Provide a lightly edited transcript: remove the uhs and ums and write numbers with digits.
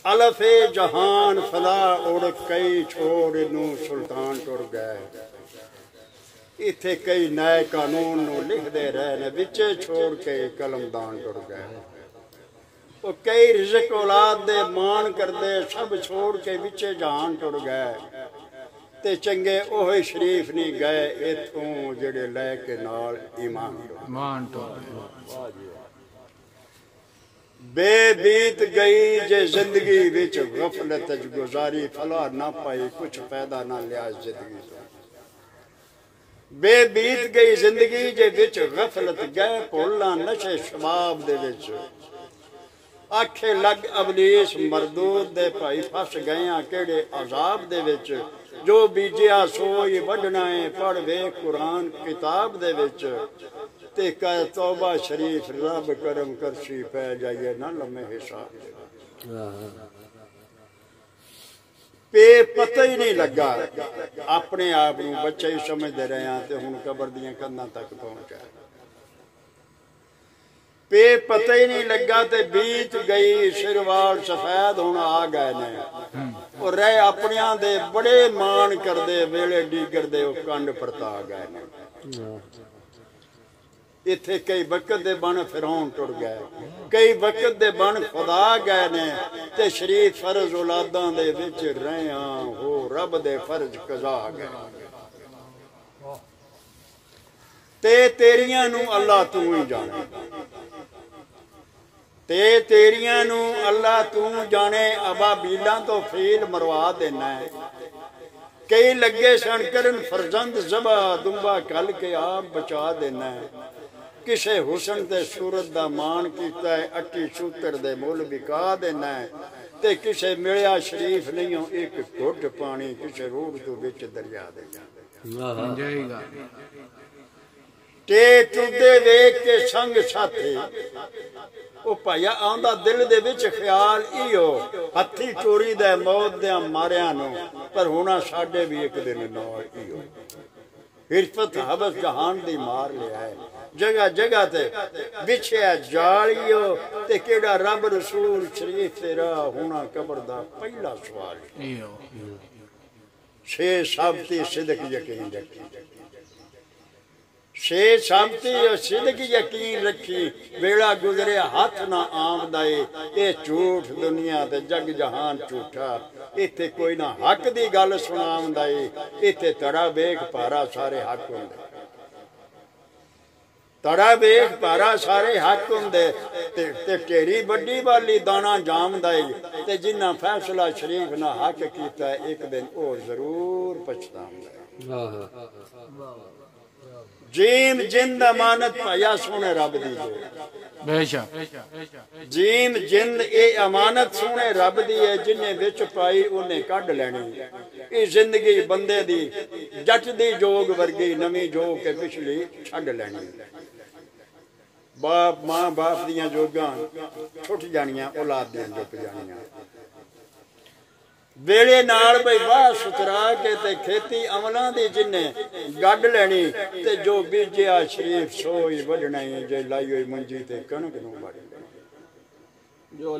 अलफे जहान फला उड़ कई छोड़ नू सुल्तान टुर गए। इथे कई नए कानून नू लिखते रहे ने विचे छोड़ के कलमदान टुर गए। वो कई रिज़्क औलाद दे मान करदे सब छोड़ के विचे जहान टुर गए। ते चंगे ओहे शरीफ नहीं गए इथों जेड़े लैके नाल ईमान टुर। बेबीत गई जे जिंदगी विच गफलत गुजारी फला ना पाई कुछ पैदा ना लिया जिंदगी तो। बेबीत गई जिंदगी जे विच गफलत गए भुलना नशे शबाब दे विच। आखे लग अबलीस मरदूद दे भाई फस गए केड़े अजाब दे विच। जो बीजिया सोई वढ़ना है पढ़ वे कुरान किताब दे विच। ते कह तौबा शरीफ रब करम करसी पै जाइए ना लम्हे हिसाब। पे पता ही नहीं लगा अपने आप नूं बच्चे ही समझते रहे हैं ते हुण कबर दियां कंधां तक पहुंचा। पे पता ही नहीं लगा ते बीत गई सिरवाल सफेद हुण आ गए ने। और रह अपनियां दे बड़े मान करदे वेले डीगर दे कंड परता गए ने। इथे कई वक्त दे बन फिरौन टुर गए। कई वक्त दे बन खुदा गए ने ते शरीफ फर्ज औलादां दे विच रहियां हो रब दे फर्ज कज़ा गए। ते तेरियां नू अल्लाह तू ही जाने। ते तेरियां नू अल्लाह तू जाने। अबाबीलां तो फील मरवा देना है। कई लगे सन करन फरजंद ज़बा दुंबा कल के आप बचा देना है। किसे हुसन ते सूरत दा मान कीता है अट्टी सूतर दे मुल बिका देना है। ते किसे मिलिया शरीफ नहीं हो एक घुट पानी किसे रूह तो विच दरिया दे। ते टुदे वेख के संग साथी ओ भाया आंदा दिल दे विच ख्याल इहो हथी चोरी दे मौत दे मारिया नो पर होना साडे भी एक दिन नाल इहो। हिरफत हबस जहान दी मार लिया है। जगह जगह ते बिछया जालियो ते केड़ा रब रसूल शरीफ तेरा होना कबर दा पहला सवाल। छे साबती सिदक यकीन रखी। छे साबती सिदक यकीन रखी। वेला गुजरे हाथ ना आमदाए ये झूठ दुनिया ते जग जहान झूठा। इथे कोई ना हक दी गल सुनावंदा है। इथे तड़ा वेख पारा सारे हक हुंदे। तड़ा वेख पारा सारे हक हुंदे ते ढेरी बड़ी वाली दाना जामदा है। ते जिन्ना फैसला शरीफ ना हक कीता है एक दिन ओ जरूर पछतांदा है। जीम जिंद अमानत पाया सोने रब दी बेशक। जीम जिंद ए अमानत सोने रब दी है जिन्हें विच पाई उन्हें कढ़ लैनी। ये जिंदगी बंदे दी जट दी जोग वर्गी नवी जोग के पिछली छड़ लैनी। बाप मां बाप दियां जोगां छुट जानियां औलाद दियां जुट जानियां। वेले नाल भाई वाह सुथरा के ते खेती अमलां दी जिन्हें गड लैनी ते जो बीजिया शरीफ सोई वढ़ना जे लाई हुई मंजी ते कणक नूं वढ़ जो